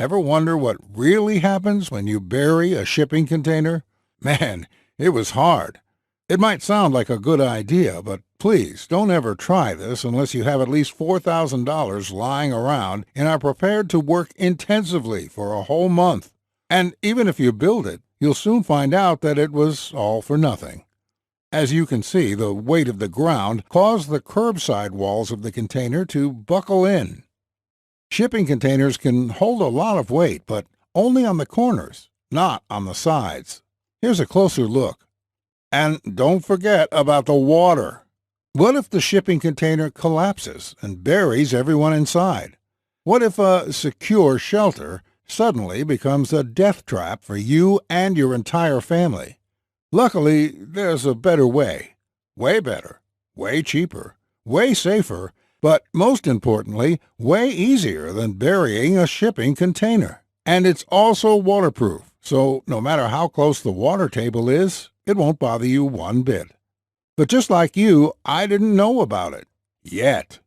Ever wonder what really happens when you bury a shipping container? Man, it was hard. It might sound like a good idea, but please don't ever try this unless you have at least $4,000 lying around and are prepared to work intensively for a whole month. And even if you build it, you'll soon find out that it was all for nothing. As you can see, the weight of the ground caused the curbside walls of the container to buckle in. Shipping containers can hold a lot of weight, but only on the corners, not on the sides. Here's a closer look. And don't forget about the water. What if the shipping container collapses and buries everyone inside? What if a secure shelter suddenly becomes a death trap for you and your entire family? Luckily, there's a better way. Way better, way cheaper, way safer, but most importantly, way easier than burying a shipping container. And it's also waterproof, so no matter how close the water table is, it won't bother you one bit. But just like you, I didn't know about it. Yet.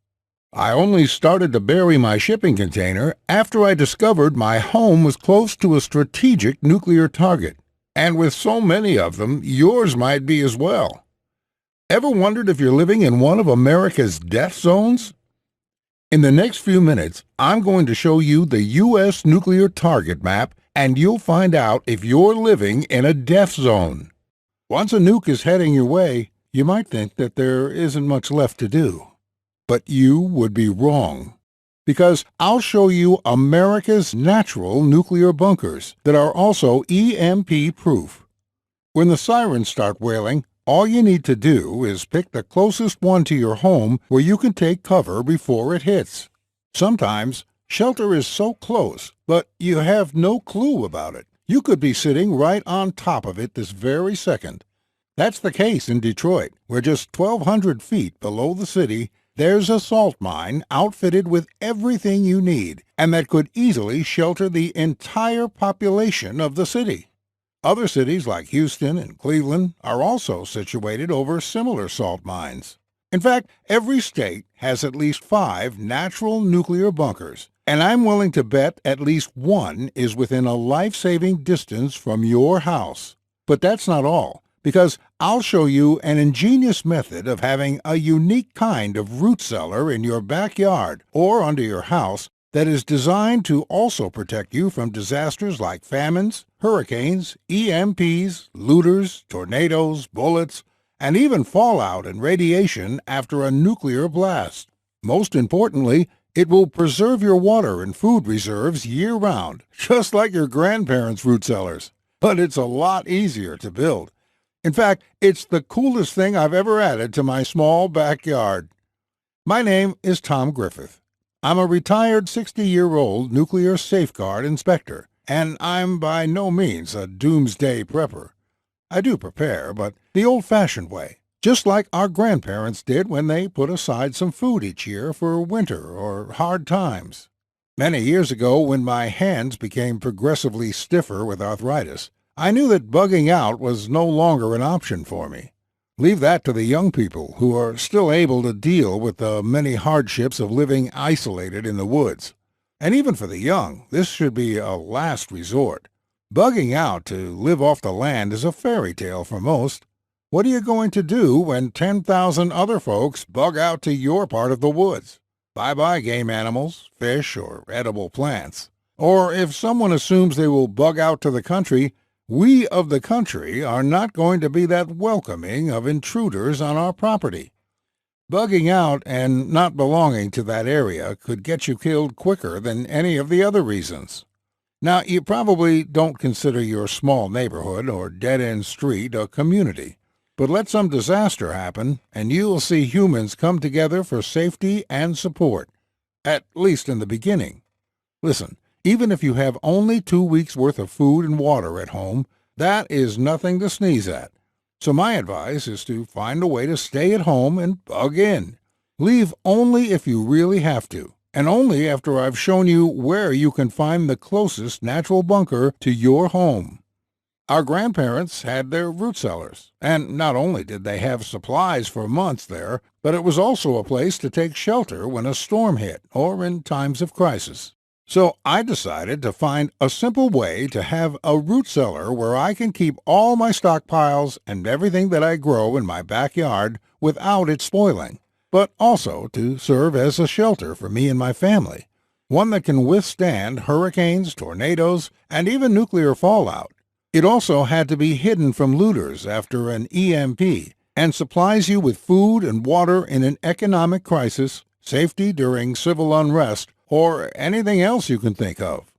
I only started to bury my shipping container after I discovered my home was close to a strategic nuclear target. And with so many of them, yours might be as well. Ever wondered if you're living in one of America's death zones? In the next few minutes, I'm going to show you the U.S. nuclear target map, and you'll find out if you're living in a death zone. Once a nuke is heading your way, you might think that there isn't much left to do. But you would be wrong. Because I'll show you America's natural nuclear bunkers that are also EMP-proof. When the sirens start wailing, all you need to do is pick the closest one to your home where you can take cover before it hits. Sometimes, shelter is so close, but you have no clue about it. You could be sitting right on top of it this very second. That's the case in Detroit, where just 1,200 feet below the city, there's a salt mine outfitted with everything you need, and that could easily shelter the entire population of the city. Other cities like Houston and Cleveland are also situated over similar salt mines. In fact, every state has at least 5 natural nuclear bunkers, and I'm willing to bet at least one is within a life-saving distance from your house. But that's not all, because I'll show you an ingenious method of having a unique kind of root cellar in your backyard or under your house that is designed to also protect you from disasters like famines, hurricanes, EMPs, looters, tornadoes, bullets, and even fallout and radiation after a nuclear blast. Most importantly, it will preserve your water and food reserves year-round, just like your grandparents' root cellars. But it's a lot easier to build. In fact, it's the coolest thing I've ever added to my small backyard. My name is Tom Griffith. I'm a retired 60-year-old nuclear safeguard inspector, and I'm by no means a doomsday prepper. I do prepare, but the old-fashioned way, just like our grandparents did when they put aside some food each year for winter or hard times. Many years ago, when my hands became progressively stiffer with arthritis, I knew that bugging out was no longer an option for me. Leave that to the young people who are still able to deal with the many hardships of living isolated in the woods. And even for the young, this should be a last resort. Bugging out to live off the land is a fairy tale for most. What are you going to do when 10,000 other folks bug out to your part of the woods? Bye-bye game animals, fish, or edible plants. Or if someone assumes they will bug out to the country, we of the country are not going to be that welcoming of intruders on our property. Bugging out and not belonging to that area could get you killed quicker than any of the other reasons. Now, you probably don't consider your small neighborhood or dead-end street a community, but let some disaster happen, and you'll see humans come together for safety and support, at least in the beginning. Listen, even if you have only 2 weeks' worth of food and water at home, that is nothing to sneeze at. So my advice is to find a way to stay at home and bug in. Leave only if you really have to, and only after I've shown you where you can find the closest natural bunker to your home. Our grandparents had their root cellars, and not only did they have supplies for months there, but it was also a place to take shelter when a storm hit or in times of crisis. So I decided to find a simple way to have a root cellar where I can keep all my stockpiles and everything that I grow in my backyard without it spoiling, but also to serve as a shelter for me and my family, one that can withstand hurricanes, tornadoes, and even nuclear fallout. It also had to be hidden from looters after an EMP and supplies you with food and water in an economic crisis, safety during civil unrest, or anything else you can think of.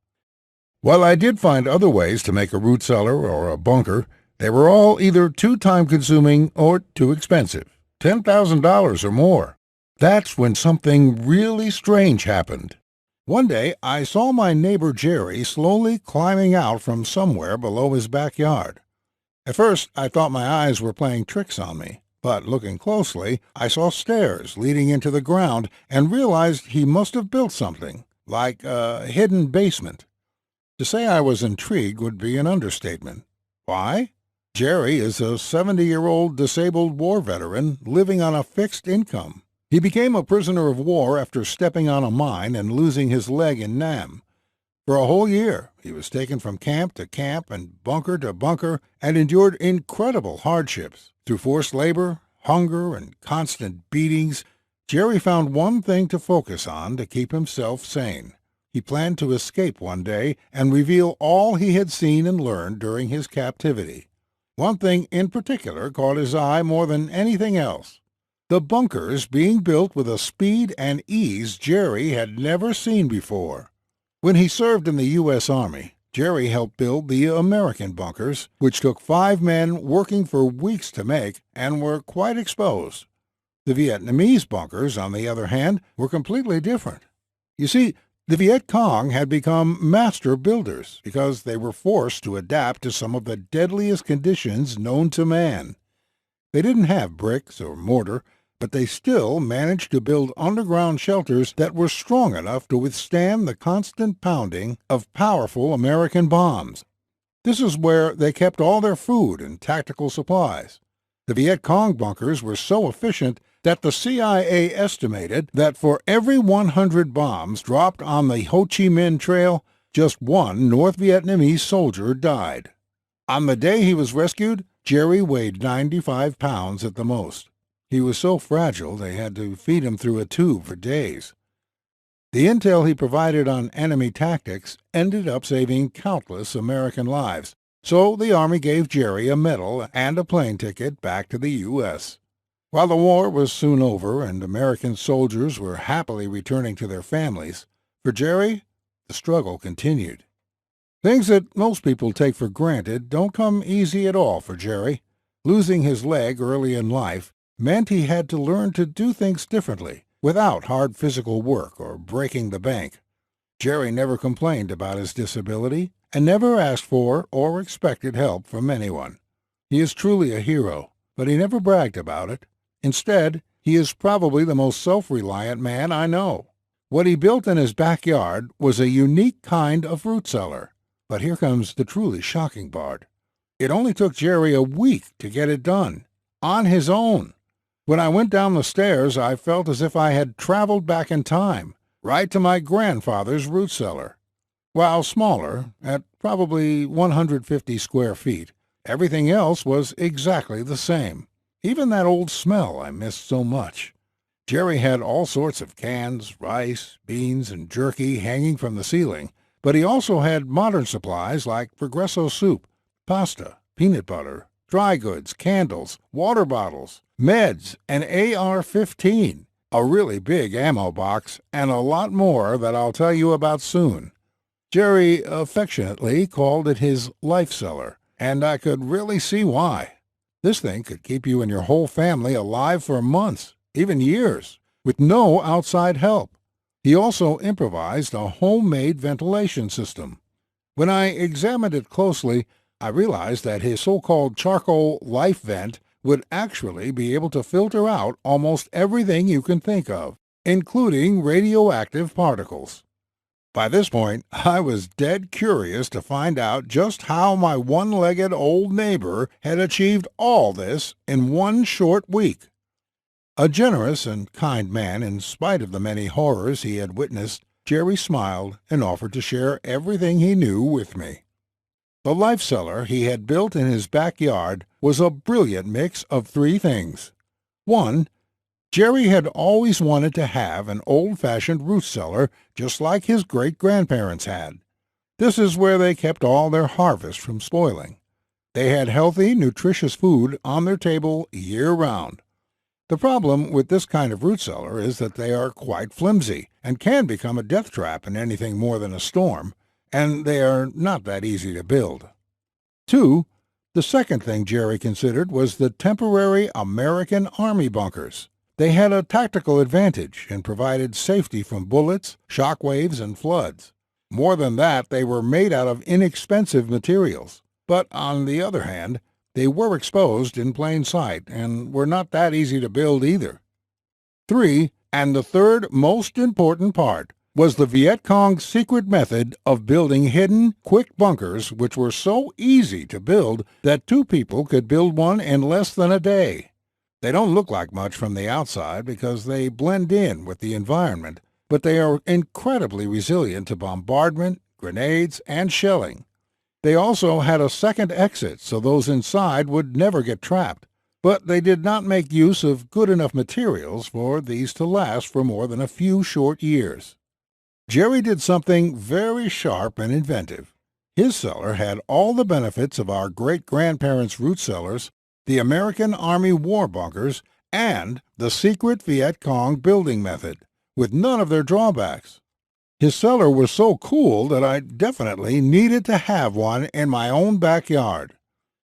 While I did find other ways to make a root cellar or a bunker, they were all either too time-consuming or too expensive, $10,000 or more. That's when something really strange happened. One day, I saw my neighbor Jerry slowly climbing out from somewhere below his backyard. At first, I thought my eyes were playing tricks on me, but looking closely, I saw stairs leading into the ground and realized he must have built something, like a hidden basement. To say I was intrigued would be an understatement. Why? Jerry is a 70-year-old disabled war veteran living on a fixed income. He became a prisoner of war after stepping on a mine and losing his leg in Nam. For a whole year, he was taken from camp to camp and bunker to bunker and endured incredible hardships. Through forced labor, hunger, and constant beatings, Jerry found one thing to focus on to keep himself sane. He planned to escape one day and reveal all he had seen and learned during his captivity. One thing in particular caught his eye more than anything else: the bunkers being built with a speed and ease Jerry had never seen before. When he served in the U.S. Army, Jerry helped build the American bunkers, which took 5 men working for weeks to make and were quite exposed. The Vietnamese bunkers, on the other hand, were completely different. You see, the Viet Cong had become master builders because they were forced to adapt to some of the deadliest conditions known to man. They didn't have bricks or mortar, but they still managed to build underground shelters that were strong enough to withstand the constant pounding of powerful American bombs. This is where they kept all their food and tactical supplies. The Viet Cong bunkers were so efficient that the CIA estimated that for every 100 bombs dropped on the Ho Chi Minh Trail, just one North Vietnamese soldier died. On the day he was rescued, Jerry weighed 95 pounds at the most. He was so fragile they had to feed him through a tube for days. The intel he provided on enemy tactics ended up saving countless American lives, so the Army gave Jerry a medal and a plane ticket back to the U.S. While the war was soon over and American soldiers were happily returning to their families, for Jerry, the struggle continued. Things that most people take for granted don't come easy at all for Jerry. Losing his leg early in life meant he had to learn to do things differently, without hard physical work or breaking the bank. Jerry never complained about his disability and never asked for or expected help from anyone. He is truly a hero, but he never bragged about it. Instead, he is probably the most self-reliant man I know. What he built in his backyard was a unique kind of root cellar. But here comes the truly shocking part. It only took Jerry a week to get it done, on his own. When I went down the stairs, I felt as if I had traveled back in time, right to my grandfather's root cellar. While smaller, at probably 150 square feet, everything else was exactly the same. Even that old smell I missed so much. Jerry had all sorts of cans, rice, beans, and jerky hanging from the ceiling, but he also had modern supplies like Progresso soup, pasta, peanut butter, dry goods, candles, water bottles, meds, an AR-15, a really big ammo box, and a lot more that I'll tell you about soon. Jerry affectionately called it his life cellar, and I could really see why. This thing could keep you and your whole family alive for months, even years, with no outside help. He also improvised a homemade ventilation system. When I examined it closely, I realized that his so-called charcoal life vent would actually be able to filter out almost everything you can think of, including radioactive particles. By this point, I was dead curious to find out just how my one-legged old neighbor had achieved all this in one short week. A generous and kind man in spite of the many horrors he had witnessed, Jerry smiled and offered to share everything he knew with me. The life cellar he had built in his backyard was a brilliant mix of three things. 1. Jerry had always wanted to have an old-fashioned root cellar just like his great-grandparents had. This is where they kept all their harvest from spoiling. They had healthy, nutritious food on their table year-round. The problem with this kind of root cellar is that they are quite flimsy and can become a death trap in anything more than a storm, and they are not that easy to build. 2. The second thing Jerry considered was the temporary American Army bunkers. They had a tactical advantage and provided safety from bullets, shock waves, and floods. More than that, they were made out of inexpensive materials. But on the other hand, they were exposed in plain sight and were not that easy to build either. 3. And the third most important part was the Viet Cong's secret method of building hidden, quick bunkers which were so easy to build that two people could build one in less than a day. They don't look like much from the outside because they blend in with the environment, but they are incredibly resilient to bombardment, grenades, and shelling. They also had a second exit so those inside would never get trapped, but they did not make use of good enough materials for these to last for more than a few short years. Jerry did something very sharp and inventive. His cellar had all the benefits of our great-grandparents' root cellars, the American Army war bunkers, and the secret Viet Cong building method, with none of their drawbacks. His cellar was so cool that I definitely needed to have one in my own backyard.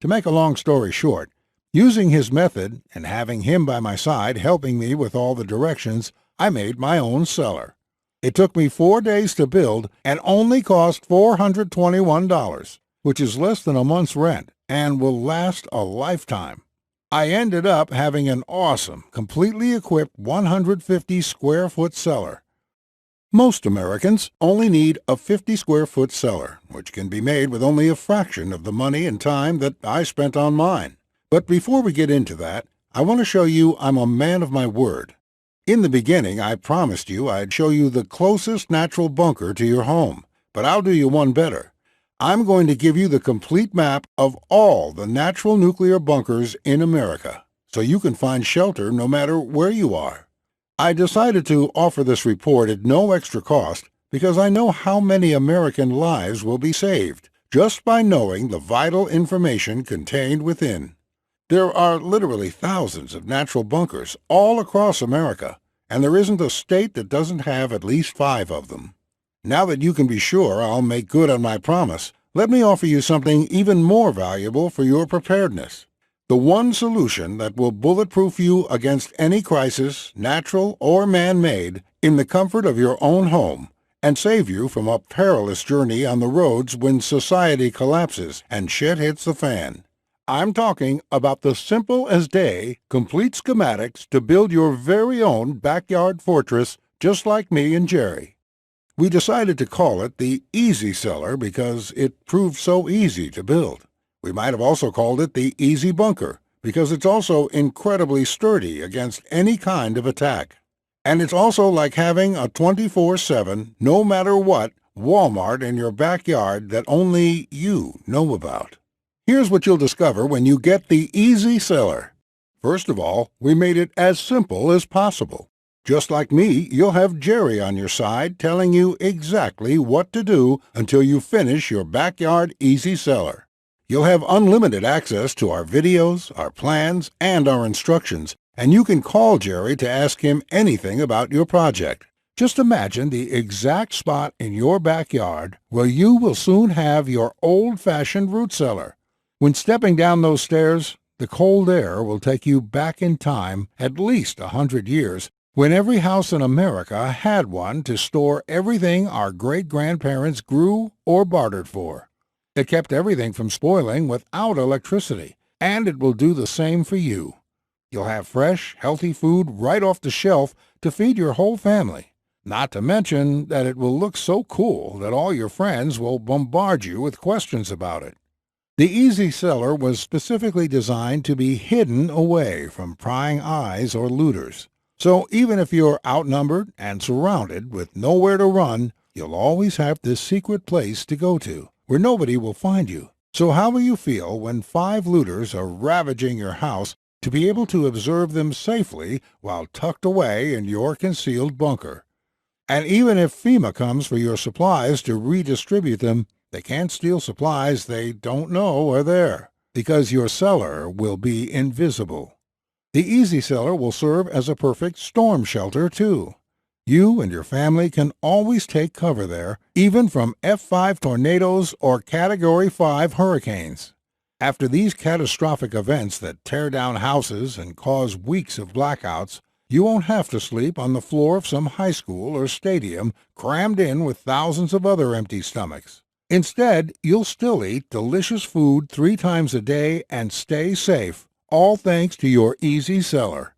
To make a long story short, using his method and having him by my side helping me with all the directions, I made my own cellar. It took me 4 days to build and only cost $421, which is less than a month's rent and will last a lifetime. I ended up having an awesome, completely equipped 150-square-foot cellar. Most Americans only need a 50-square-foot cellar, which can be made with only a fraction of the money and time that I spent on mine. But before we get into that, I want to show you I'm a man of my word. In the beginning, I promised you I'd show you the closest natural bunker to your home, but I'll do you one better. I'm going to give you the complete map of all the natural nuclear bunkers in America, so you can find shelter no matter where you are. I decided to offer this report at no extra cost because I know how many American lives will be saved just by knowing the vital information contained within. There are literally thousands of natural bunkers all across America, and there isn't a state that doesn't have at least 5 of them. Now that you can be sure I'll make good on my promise, let me offer you something even more valuable for your preparedness. The one solution that will bulletproof you against any crisis, natural or man-made, in the comfort of your own home, and save you from a perilous journey on the roads when society collapses and shit hits the fan. I'm talking about the simple-as-day, complete schematics to build your very own backyard fortress just like me and Jerry. We decided to call it the Easy Cellar because it proved so easy to build. We might have also called it the Easy Bunker because it's also incredibly sturdy against any kind of attack. And it's also like having a 24/7, no matter what, Walmart in your backyard that only you know about. Here's what you'll discover when you get the Easy Cellar. First of all, we made it as simple as possible. Just like me, you'll have Jerry on your side telling you exactly what to do until you finish your backyard Easy Cellar. You'll have unlimited access to our videos, our plans, and our instructions, and you can call Jerry to ask him anything about your project. Just imagine the exact spot in your backyard where you will soon have your old-fashioned root cellar. When stepping down those stairs, the cold air will take you back in time at least 100 years, when every house in America had one to store everything our great-grandparents grew or bartered for. It kept everything from spoiling without electricity, and it will do the same for you. You'll have fresh, healthy food right off the shelf to feed your whole family. Not to mention that it will look so cool that all your friends will bombard you with questions about it. The Easy Cellar was specifically designed to be hidden away from prying eyes or looters. So even if you're outnumbered and surrounded with nowhere to run, you'll always have this secret place to go to, where nobody will find you. So how will you feel when 5 looters are ravaging your house to be able to observe them safely while tucked away in your concealed bunker? And even if FEMA comes for your supplies to redistribute them, they can't steal supplies they don't know are there, because your cellar will be invisible. The Easy Cellar will serve as a perfect storm shelter, too. You and your family can always take cover there, even from F5 tornadoes or Category 5 hurricanes. After these catastrophic events that tear down houses and cause weeks of blackouts, you won't have to sleep on the floor of some high school or stadium crammed in with thousands of other empty stomachs. Instead, you'll still eat delicious food 3 times a day and stay safe, all thanks to your Easy Cellar.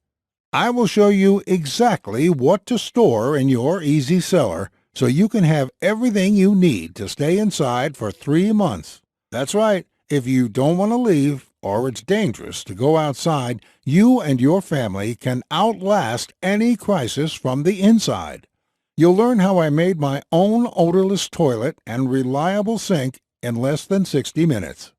I will show you exactly what to store in your Easy Cellar so you can have everything you need to stay inside for 3 months. That's right, if you don't want to leave or it's dangerous to go outside, you and your family can outlast any crisis from the inside. You'll learn how I made my own odorless toilet and reliable sink in less than 60 minutes.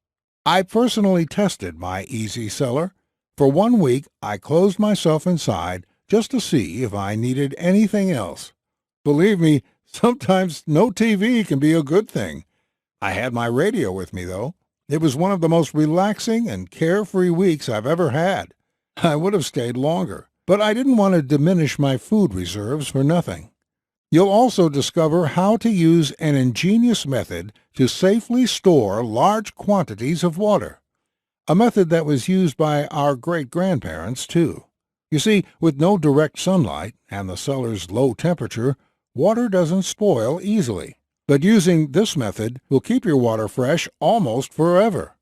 I personally tested my Easy Cellar. For 1 week, I closed myself inside just to see if I needed anything else. Believe me, sometimes no TV can be a good thing. I had my radio with me, though. It was one of the most relaxing and carefree weeks I've ever had. I would have stayed longer, but I didn't want to diminish my food reserves for nothing. You'll also discover how to use an ingenious method to safely store large quantities of water. A method that was used by our great-grandparents, too. You see, with no direct sunlight and the cellar's low temperature, water doesn't spoil easily. But using this method will keep your water fresh almost forever.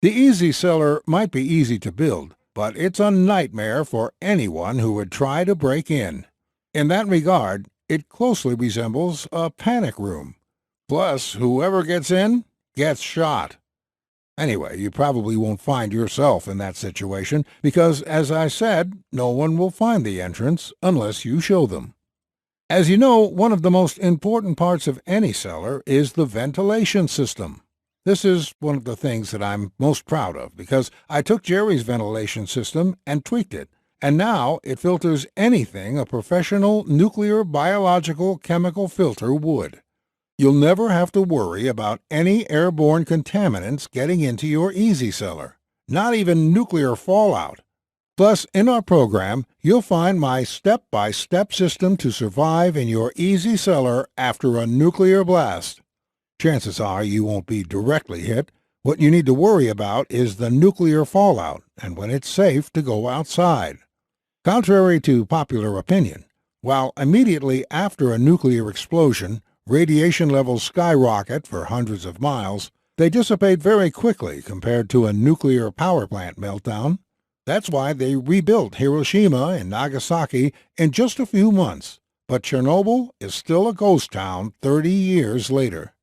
The Easy Cellar might be easy to build, but it's a nightmare for anyone who would try to break in. In that regard, it closely resembles a panic room. Plus, whoever gets in gets shot. Anyway, you probably won't find yourself in that situation because, as I said, no one will find the entrance unless you show them. As you know, one of the most important parts of any cellar is the ventilation system. This is one of the things that I'm most proud of because I took Jerry's ventilation system and tweaked it, and now it filters anything a professional nuclear, biological, chemical filter would. You'll never have to worry about any airborne contaminants getting into your Easy Cellar, not even nuclear fallout. Plus, in our program, you'll find my step-by-step system to survive in your Easy Cellar after a nuclear blast. Chances are you won't be directly hit. What you need to worry about is the nuclear fallout and when it's safe to go outside. Contrary to popular opinion, while immediately after a nuclear explosion, radiation levels skyrocket for hundreds of miles, they dissipate very quickly compared to a nuclear power plant meltdown. That's why they rebuilt Hiroshima and Nagasaki in just a few months, but Chernobyl is still a ghost town 30 years later.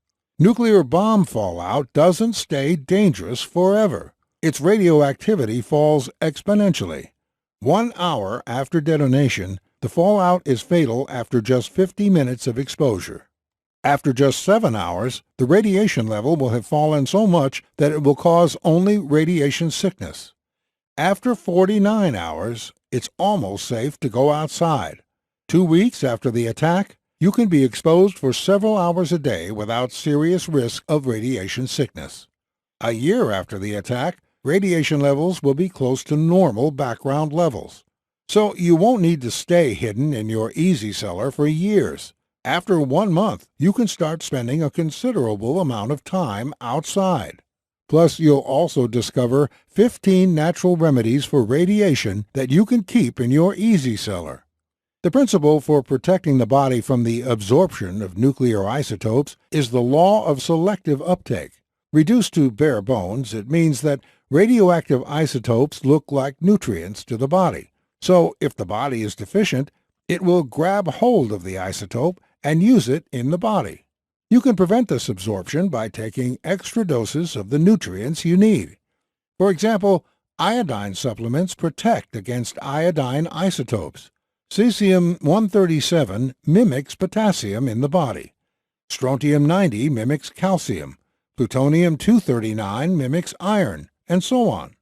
Nuclear bomb fallout doesn't stay dangerous forever. Its radioactivity falls exponentially. 1 hour after detonation, the fallout is fatal after just 50 minutes of exposure. After just 7 hours, the radiation level will have fallen so much that it will cause only radiation sickness. After 49 hours, it's almost safe to go outside. 2 weeks after the attack, you can be exposed for several hours a day without serious risk of radiation sickness. A year after the attack, radiation levels will be close to normal background levels. So you won't need to stay hidden in your Easy Cellar for years. After 1 month, you can start spending a considerable amount of time outside. Plus, you'll also discover 15 natural remedies for radiation that you can keep in your Easy Cellar. The principle for protecting the body from the absorption of nuclear isotopes is the law of selective uptake. Reduced to bare bones, it means that radioactive isotopes look like nutrients to the body. So, if the body is deficient, it will grab hold of the isotope and use it in the body. You can prevent this absorption by taking extra doses of the nutrients you need. For example, iodine supplements protect against iodine isotopes. Cesium-137 mimics potassium in the body. Strontium-90 mimics calcium. Plutonium-239 mimics iron, and so on.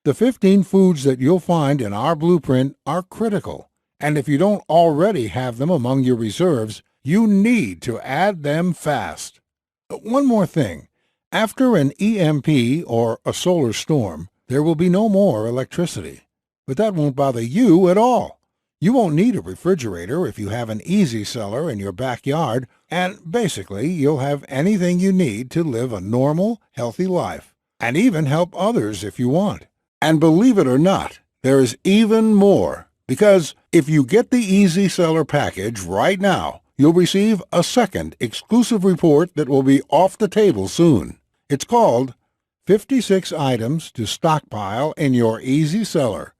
The 15 foods that you'll find in our blueprint are critical, and if you don't already have them among your reserves, you need to add them fast. One more thing. After an EMP or a solar storm, there will be no more electricity. But that won't bother you at all. You won't need a refrigerator if you have an easy cellar in your backyard, and basically you'll have anything you need to live a normal, healthy life, and even help others if you want. And believe it or not, there is even more, because if you get the Easy Cellar package right now, you'll receive a second exclusive report that will be off the table soon. It's called 56 Items to Stockpile in Your Easy Cellar.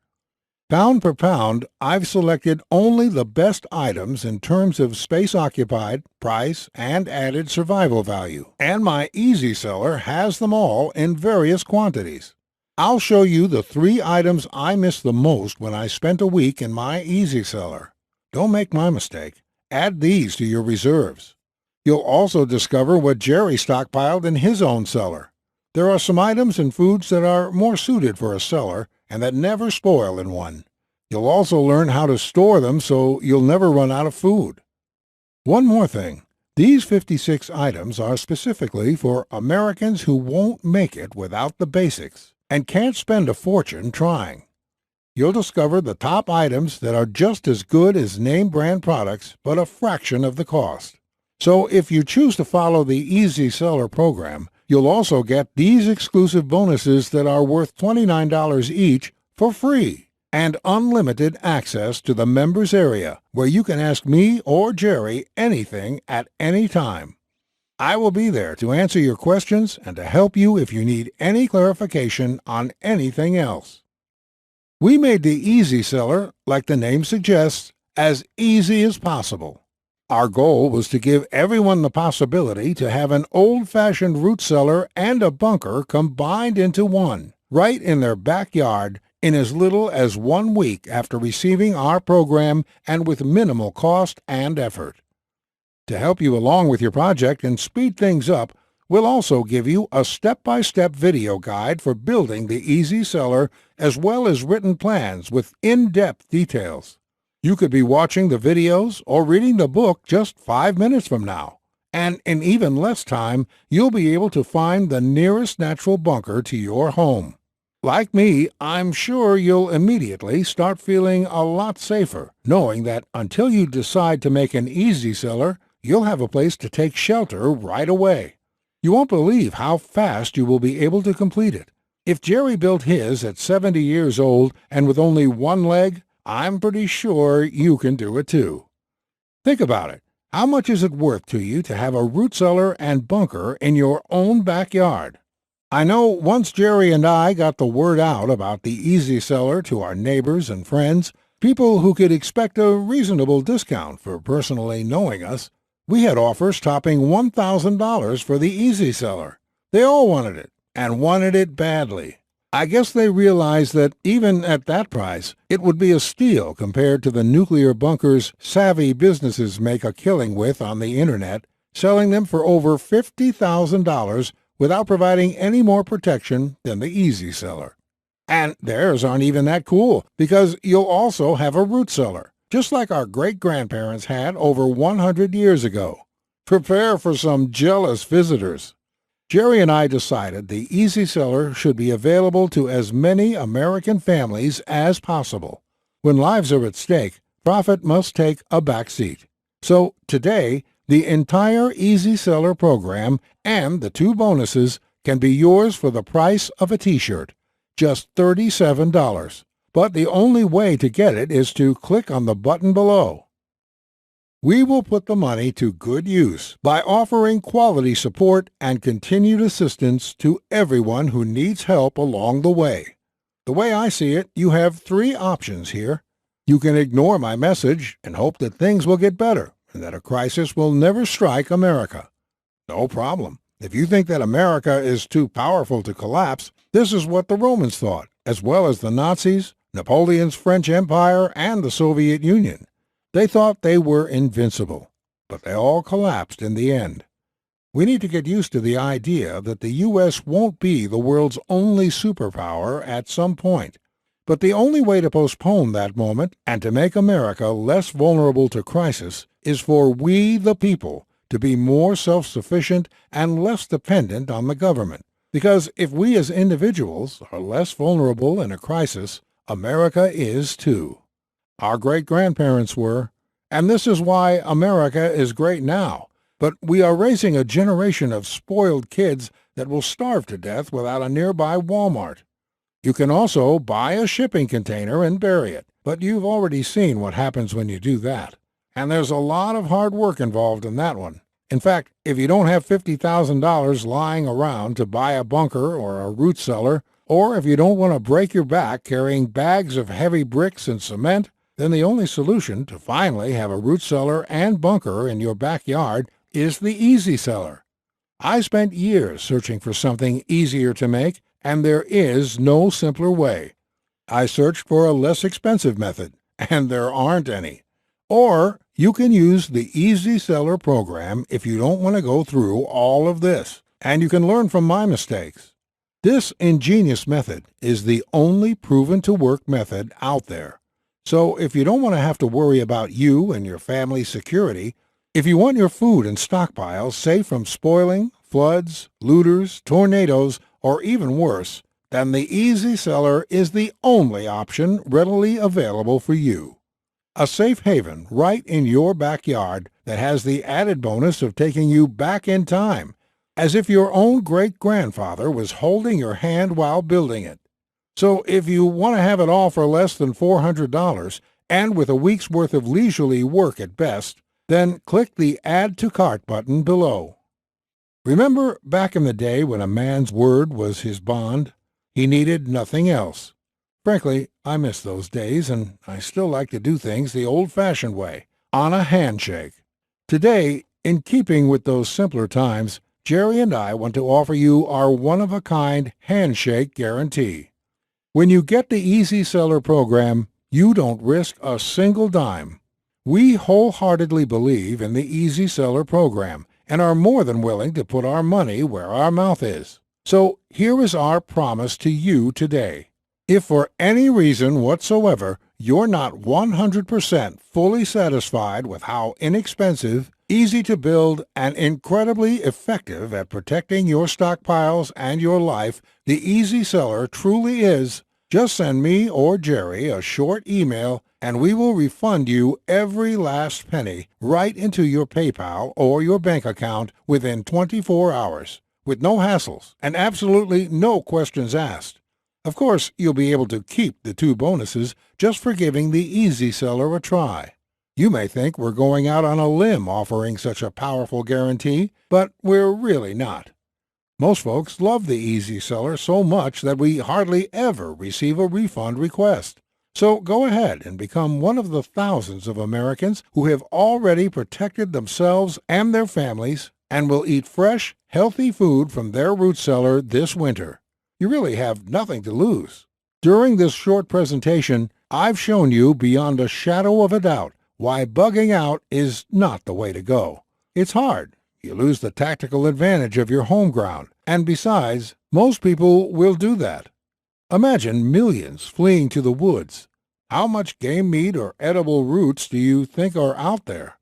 Pound per pound, I've selected only the best items in terms of space occupied, price, and added survival value. And my Easy Cellar has them all in various quantities. I'll show you the 3 items I missed the most when I spent a week in my Easy Cellar. Don't make my mistake. Add these to your reserves. You'll also discover what Jerry stockpiled in his own cellar. There are some items and foods that are more suited for a cellar and that never spoil in one. You'll also learn how to store them so you'll never run out of food. One more thing. These 56 items are specifically for Americans who won't make it without the basics and can't spend a fortune trying. You'll discover the top items that are just as good as name brand products, but a fraction of the cost. So if you choose to follow the Easy Cellar program, you'll also get these exclusive bonuses that are worth $29 each for free, and unlimited access to the members area, where you can ask me or Jerry anything at any time. I will be there to answer your questions and to help you if you need any clarification on anything else. We made the Easy Cellar, like the name suggests, as easy as possible. Our goal was to give everyone the possibility to have an old-fashioned root cellar and a bunker combined into one, right in their backyard, in as little as 1 week after receiving our program and with minimal cost and effort. To help you along with your project and speed things up, we'll also give you a step-by-step video guide for building the Easy Cellar, as well as written plans with in-depth details. You could be watching the videos or reading the book just 5 minutes from now, and in even less time, you'll be able to find the nearest natural bunker to your home. Like me, I'm sure you'll immediately start feeling a lot safer, knowing that until you decide to make an Easy Cellar, you'll have a place to take shelter right away. You won't believe how fast you will be able to complete it. If Jerry built his at 70 years old and with only one leg, I'm pretty sure you can do it too. Think about it. How much is it worth to you to have a root cellar and bunker in your own backyard? I know once Jerry and I got the word out about the Easy Cellar to our neighbors and friends, people who could expect a reasonable discount for personally knowing us, we had offers topping $1,000 for the Easy Cellar. They all wanted it, and wanted it badly. I guess they realized that even at that price, it would be a steal compared to the nuclear bunkers savvy businesses make a killing with on the internet, selling them for over $50,000 without providing any more protection than the Easy Cellar. And theirs aren't even that cool, because you'll also have a root cellar, just like our great-grandparents had over 100 years ago. Prepare for some jealous visitors. Jerry and I decided the Easy Cellar should be available to as many American families as possible. When lives are at stake, profit must take a back seat. So today, the entire Easy Cellar program and the 2 bonuses can be yours for the price of a T-shirt, just $37. But the only way to get it is to click on the button below. We will put the money to good use by offering quality support and continued assistance to everyone who needs help along the way. The way I see it, you have 3 options here. You can ignore my message and hope that things will get better and that a crisis will never strike America. No problem. If you think that America is too powerful to collapse, this is what the Romans thought, as well as the Nazis, Napoleon's French Empire, and the Soviet Union. They thought they were invincible, but they all collapsed in the end. We need to get used to the idea that the U.S. won't be the world's only superpower at some point. But the only way to postpone that moment and to make America less vulnerable to crisis is for we, the people, to be more self-sufficient and less dependent on the government. Because if we as individuals are less vulnerable in a crisis, America is too. Our great-grandparents were, and this is why America is great now. But we are raising a generation of spoiled kids that will starve to death without a nearby Walmart. You can also buy a shipping container and bury it, but you've already seen what happens when you do that. And there's a lot of hard work involved in that one. In fact, if you don't have $50,000 lying around to buy a bunker or a root cellar, or if you don't want to break your back carrying bags of heavy bricks and cement, then the only solution to finally have a root cellar and bunker in your backyard is the Easy Cellar. I spent years searching for something easier to make, and there is no simpler way. I searched for a less expensive method, and there aren't any. Or you can use the Easy Cellar program if you don't want to go through all of this, and you can learn from my mistakes. This ingenious method is the only proven-to-work method out there. So if you don't want to have to worry about you and your family's security, if you want your food and stockpiles safe from spoiling, floods, looters, tornadoes, or even worse, then the Easy Cellar is the only option readily available for you. A safe haven right in your backyard that has the added bonus of taking you back in time, as if your own great-grandfather was holding your hand while building it. So if you want to have it all for less than $400, and with a week's worth of leisurely work at best, then click the Add to Cart button below. Remember back in the day when a man's word was his bond? He needed nothing else. Frankly, I miss those days, and I still like to do things the old-fashioned way, on a handshake. Today, in keeping with those simpler times, Jerry and I want to offer you our one-of-a-kind handshake guarantee. When you get the Easy Cellar program, you don't risk a single dime. We wholeheartedly believe in the Easy Cellar program and are more than willing to put our money where our mouth is. So here is our promise to you today. If for any reason whatsoever you're not 100% fully satisfied with how inexpensive, easy to build, and incredibly effective at protecting your stockpiles and your life the Easy Cellar truly is, just send me or Jerry a short email and we will refund you every last penny right into your PayPal or your bank account within 24 hours, with no hassles and absolutely no questions asked. Of course, you'll be able to keep the 2 bonuses just for giving the Easy Cellar a try. You may think we're going out on a limb offering such a powerful guarantee, but we're really not. Most folks love the Easy Cellar so much that we hardly ever receive a refund request. So go ahead and become one of the thousands of Americans who have already protected themselves and their families and will eat fresh, healthy food from their root cellar this winter. You really have nothing to lose. During this short presentation, I've shown you beyond a shadow of a doubt why bugging out is not the way to go. It's hard. You lose the tactical advantage of your home ground, and besides, most people will do that. Imagine millions fleeing to the woods. How much game meat or edible roots do you think are out there?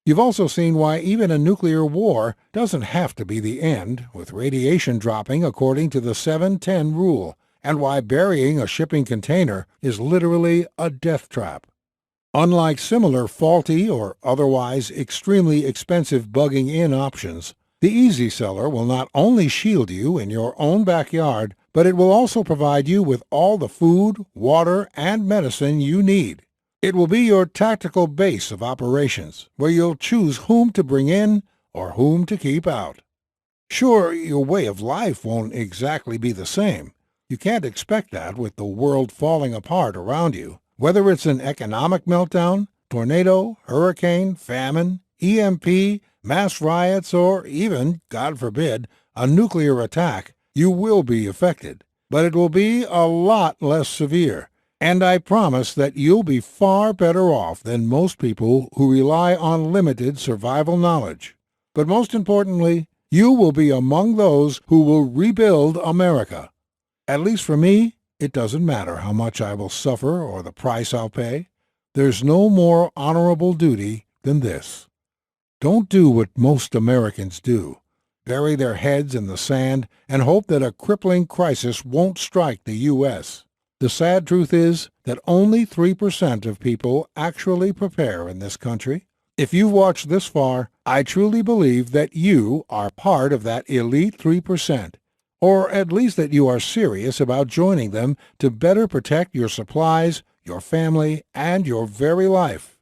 You've also seen why even a nuclear war doesn't have to be the end, with radiation dropping according to the 7-10 rule, and why burying a shipping container is literally a death trap. Unlike similar faulty or otherwise extremely expensive bugging in options, the Easy Cellar will not only shield you in your own backyard, but it will also provide you with all the food, water, and medicine you need. It will be your tactical base of operations, where you'll choose whom to bring in or whom to keep out. Sure, your way of life won't exactly be the same. You can't expect that with the world falling apart around you. Whether it's an economic meltdown, tornado, hurricane, famine, EMP, mass riots, or even, God forbid, a nuclear attack, you will be affected. But it will be a lot less severe, And I promise that you'll be far better off than most people who rely on limited survival knowledge. But most importantly, you will be among those who will rebuild America. At least for me, it doesn't matter how much I will suffer or the price I'll pay. There's no more honorable duty than this. Don't do what most Americans do. Bury their heads in the sand and hope that a crippling crisis won't strike the U.S. The sad truth is that only 3% of people actually prepare in this country. If you've watched this far, I truly believe that you are part of that elite 3%, or at least that you are serious about joining them to better protect your supplies, your family, and your very life.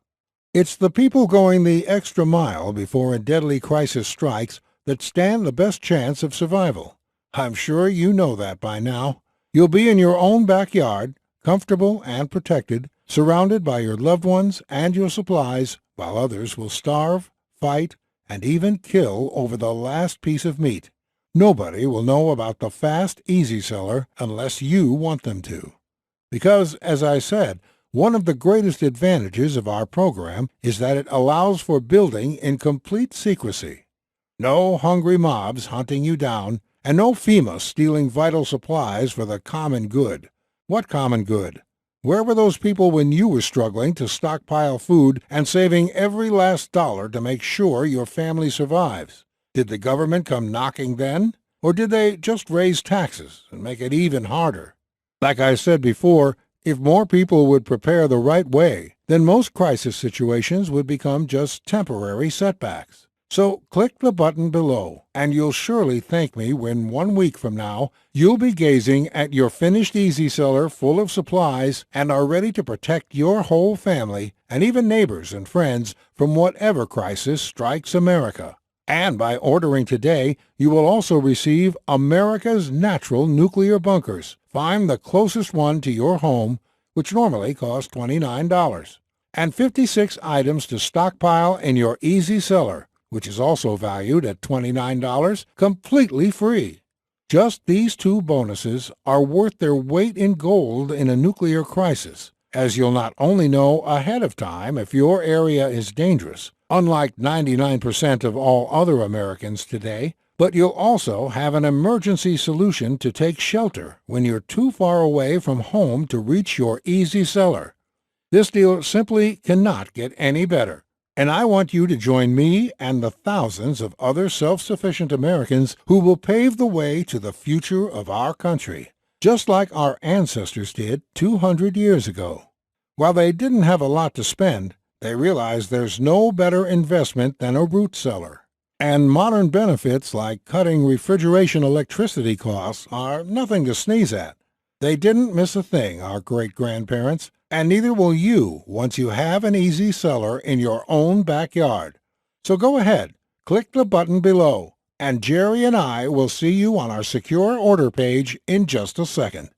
It's the people going the extra mile before a deadly crisis strikes that stand the best chance of survival. I'm sure you know that by now. You'll be in your own backyard, comfortable and protected, surrounded by your loved ones and your supplies, while others will starve, fight, and even kill over the last piece of meat. Nobody will know about the fast, easy Cellar unless you want them to. Because, as I said, one of the greatest advantages of our program is that it allows for building in complete secrecy. No hungry mobs hunting you down, and no FEMA stealing vital supplies for the common good. What common good? Where were those people when you were struggling to stockpile food and saving every last dollar to make sure your family survives? Did the government come knocking then? Or did they just raise taxes and make it even harder? Like I said before, if more people would prepare the right way, then most crisis situations would become just temporary setbacks. So click the button below, and you'll surely thank me when 1 week from now you'll be gazing at your finished Easy Cellar full of supplies and are ready to protect your whole family and even neighbors and friends from whatever crisis strikes America. And by ordering today, you will also receive America's Natural Nuclear Bunkers. Find the closest one to your home, which normally costs $29, and 56 items to stockpile in your Easy Cellar, which is also valued at $29, completely free. Just these two bonuses are worth their weight in gold in a nuclear crisis, as you'll not only know ahead of time if your area is dangerous, unlike 99% of all other Americans today, but you'll also have an emergency solution to take shelter when you're too far away from home to reach your Easy Cellar. This deal simply cannot get any better. And I want you to join me and the thousands of other self-sufficient Americans who will pave the way to the future of our country, just like our ancestors did 200 years ago. While they didn't have a lot to spend, they realized there's no better investment than a root cellar. And modern benefits like cutting refrigeration electricity costs are nothing to sneeze at. They didn't miss a thing, our great-grandparents, and neither will you once you have an Easy Cellar in your own backyard. So go ahead, click the button below, and Jerry and I will see you on our secure order page in just a second.